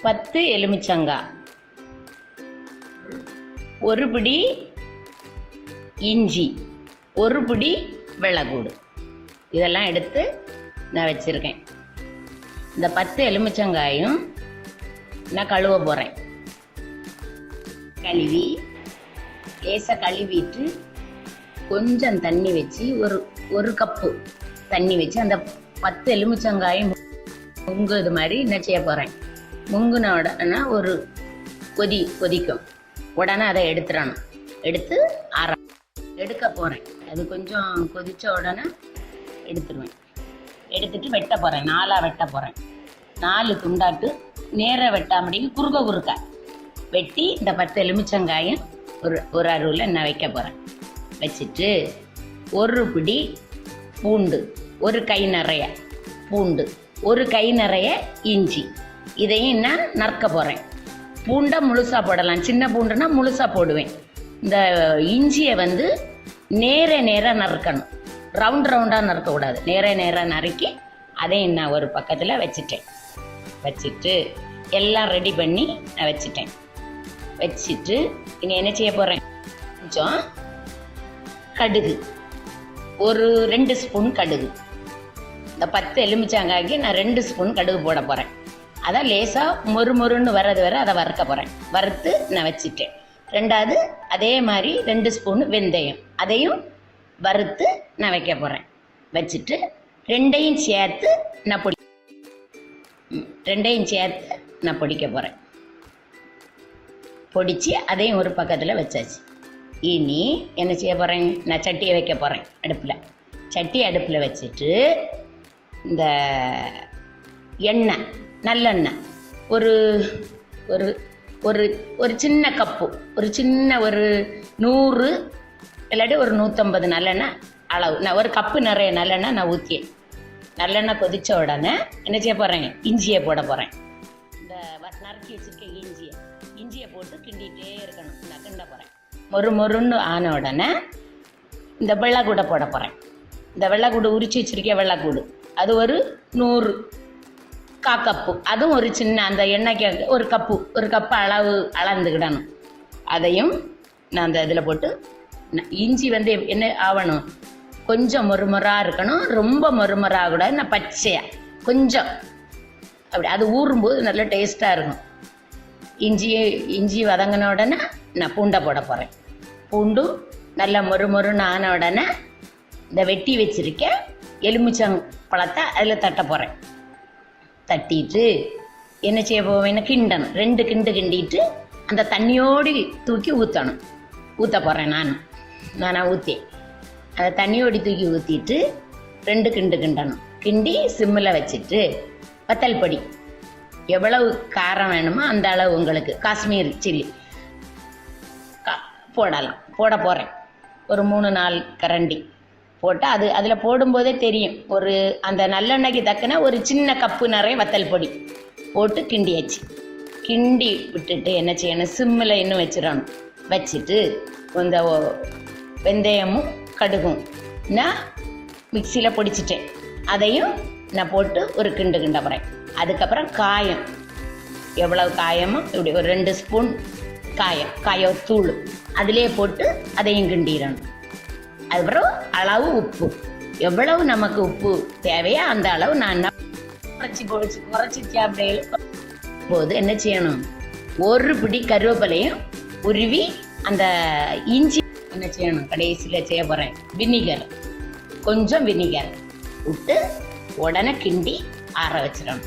10 எலுமிச்சங்காய், ஒரு பிடி இஞ்சி, ஒரு பிடி வெள்ளைக்கூடு, இதெல்லாம் எடுத்து நான் வச்சுருக்கேன். இந்த 10 எலுமிச்சங்காயும் நான் கழுவ போகிறேன். கழுவி லேசாக கழுவிட்டு கொஞ்சம் தண்ணி வச்சு ஒரு கப்பு தண்ணி வச்சு அந்த 10 எலுமிச்சங்காயும் முங்குது மாதிரி என்ன செய்ய போகிறேன். முங்குன உடனே ஒரு கொதிக்கும். உடனே அதை எடுத்துடணும். எடுத்து எடுக்க போகிறேன். அது கொஞ்சம் கொதித்த உடனே எடுத்துடுவேன். எடுத்துட்டு வெட்ட போகிறேன். 4 வெட்ட போகிறேன். 4 துண்டாட்டு நேராக வெட்டாமடிக்கு குறுக்க வெட்டி இந்த 10 எலுமிச்சங்காயும் ஒரு அருவில் நான் வைக்க போகிறேன். வச்சுட்டு ஒரு பிடி பூண்டு, ஒரு கை நிறைய பூண்டு, ஒரு கை நிறைய இஞ்சி, இதையும் நான் நறுக்க போகிறேன். பூண்டை முழுசாக போடலாம். சின்ன பூண்டுனா முழுசாக போடுவேன். இந்த இஞ்சியை நேராக நறுக்கணும். ரவுண்டாக நறுக்கக்கூடாது. நேராக நறுக்கி அதையும் நான் ஒரு பக்கத்தில் வச்சுட்டு எல்லாம் ரெடி பண்ணி நான் வச்சுட்டேன். வச்சுட்டு இனி என்ன செய்ய போகிறேன், கொஞ்சம் கடுகு, ஒரு 2 ஸ்பூன் கடுகு. இந்த 10 எலுமிச்சங்காய்க்கு நான் 2 ஸ்பூன் கடுகு போட போகிறேன். அதை லேசாக மொறுன்னு வர்றது வரை அதை வறுக்க போகிறேன். வறுத்து நான் வச்சுட்டேன். 2வது அதே மாதிரி 2 ஸ்பூன் வெந்தயம், அதையும் வறுத்து நான் வைக்க போகிறேன். வச்சுட்டு ரெண்டையும் சேர்த்து நான் பொடிக்க போகிறேன். பொடிச்சு அதையும் ஒரு பக்கத்தில் வச்சாச்சு. இனி என்ன செய்ய போகிறேன், நான் சட்டியை வைக்க போகிறேன். அடுப்பில் வச்சுட்டு இந்த எண்ணெய், நல்லெண்ணெய் ஒரு ஒரு ஒரு ஒரு சின்ன கப்பு, ஒரு 100 இல்லாட்டி ஒரு 150 நல்லெண்ணெய் அளவு, நான் ஒரு கப்பு நிறைய நல்லெண்ணெய் நான் ஊற்றியேன். நல்லெண்ணெய் கொதித்த உடனே என்ன செய்ய போகிறேன், இஞ்சியை போட போகிறேன். இந்த நறுக்கி வச்சுருக்க இஞ்சியை போட்டு கிண்டிகிட்டே இருக்கணும். நான் கிண்ட போகிறேன். மொறுன்னு ஆன உடனே இந்த வெள்ளைக்கூடை போட போகிறேன். இந்த வெள்ளைக்கூடு உரிச்சு வச்சுருக்க வெள்ளைக்கூடு, அது ஒரு 100 கப்பு, அதுவும் ஒரு சின்ன அந்த எண்ணெய்க்கு ஒரு கப்பு அளவு அளந்துக்கிடணும். அதையும் நான் அந்த இதில் போட்டு, இஞ்சி என்ன ஆகணும், கொஞ்சம் மொறுமொறாக இருக்கணும். ரொம்ப மொறுமொறாக கூடாது. நான் பச்சையாக கொஞ்சம் அப்படி அது ஊறும்போது நல்ல டேஸ்ட்டாக இருக்கும். இஞ்சி வதங்கின உடனே நான் பூண்டை போட போகிறேன். பூண்டும் நல்லா மொறுன்னு ஆன உடனே இந்த வெட்டி வச்சிருக்க எலுமிச்சம்பழத்தை அதில் தட்ட போகிறேன். தட்டிட்டு என்ன செய்ய போவேன்னா கிண்டணும். 2 கிண்டிட்டு அந்த தண்ணியோடு தூக்கி ஊற்ற போகிறேன். நானாக ஊற்றேன். அந்த தண்ணியோடு தூக்கி ஊற்றிட்டு 2 கிண்டணும். கிண்டி சிம்மில் வச்சுட்டு வத்தல் பொடி எவ்வளவு காரம் வேணுமோ அந்த அளவு, உங்களுக்கு காஷ்மீர் சில்லி போட போகிறேன். ஒரு 3-4 கரண்டி போட்டால் அதில் போடும்போதே தெரியும். ஒரு அந்த நல்லெண்ணெய்க்கு தக்கன ஒரு சின்ன கப்பு நிறைய வத்தல் பொடி போட்டு கிண்டியாச்சு. கிண்டி விட்டுட்டு என்ன செய்யணும், சிம்மில் இன்னும் வச்சிடணும். வச்சுட்டு இந்த வெந்தயமும் கடுகும் நான் மிக்சியில் பொடிச்சிட்டேன். அதையும் நான் போட்டு ஒரு கிண்ட போகிறேன். அதுக்கப்புறம் காயம், எவ்வளவு காயமோ இப்படி ஒரு 2 ஸ்பூன் காயத்தூள் அதிலே போட்டு அதையும் கிண்டிடணும். அதுக்கப்புறம் அளவு உப்பு, எவ்வளவு நமக்கு உப்பு தேவையோ அந்த அளவு நான் குறைச்சி சாப்பிடையில போது என்ன செய்யணும், ஒரு பிடி கருவேப்பிலையும் உருவி அந்த இஞ்சி என்ன செய்யணும், கடைசியில் செய்ய போகிறேன் கொஞ்சம் வினிகர் விட்டு உடனே கிண்டி ஆற வச்சிடணும்.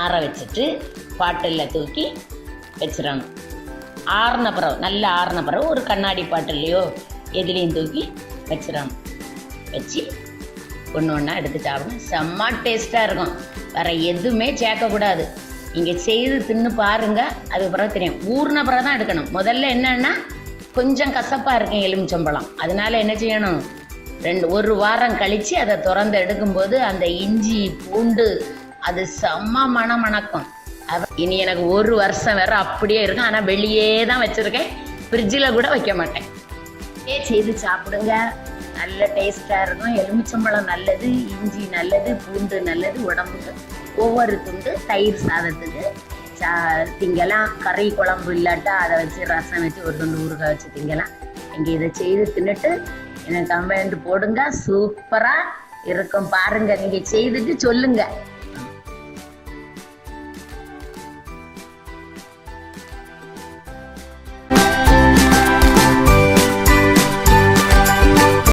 ஆற வச்சுட்டு பாட்டிலில் தூக்கி வச்சிடணும். நல்லா ஆறின பிறகு ஒரு கண்ணாடி பாட்டிலையோ எதுலேயும் தூக்கி வச்சிடணும். வச்சு ஒன்றா எடுத்து சாப்பிடணும். செம்ம டேஸ்ட்டாக இருக்கும். வேறு எதுவுமே சேர்க்கக்கூடாது. நீங்கள் செய்து தின்னு பாருங்கள். அதுக்கு பிறகு தெரியும். ஊறின பிறகு தான் எடுக்கணும். முதல்ல என்னென்னா கொஞ்சம் கசப்பாக இருக்கும் எலுமிச்சம்பழம். அதனால என்ன செய்யணும், ஒரு வாரம் கழித்து அதை திறந்து எடுக்கும்போது அந்த இஞ்சி பூண்டு அது செம்ம மணக்கும். இனி எனக்கு 1 வருஷம் வேற அப்படியே இருக்கும். ஆனால் வெளியே தான் வச்சுருக்கேன். ஃப்ரிட்ஜில் கூட வைக்க மாட்டேன். செய்து சாப்பிடுங்க. நல்ல டேஸ்ட்டாக இருக்கும். எலுமிச்சம்பழம் நல்லது, இஞ்சி நல்லது, பூண்டு நல்லது உடம்புக்கு. ஒவ்வொரு துண்டு தயிர் சாதத்துக்கு திங்கலாம். கறி குழம்பு இல்லாட்டா அதை வச்சு ரசம் வச்சு ஒரு துண்டு ஊறுகாய் வச்சு திங்கலாம். இங்கே இதை செய்து தின்னுட்டு எனக்கு கமெண்ட் போடுங்க. சூப்பராக இருக்கும் பாருங்க. நீங்கள் செய்துட்டு சொல்லுங்க.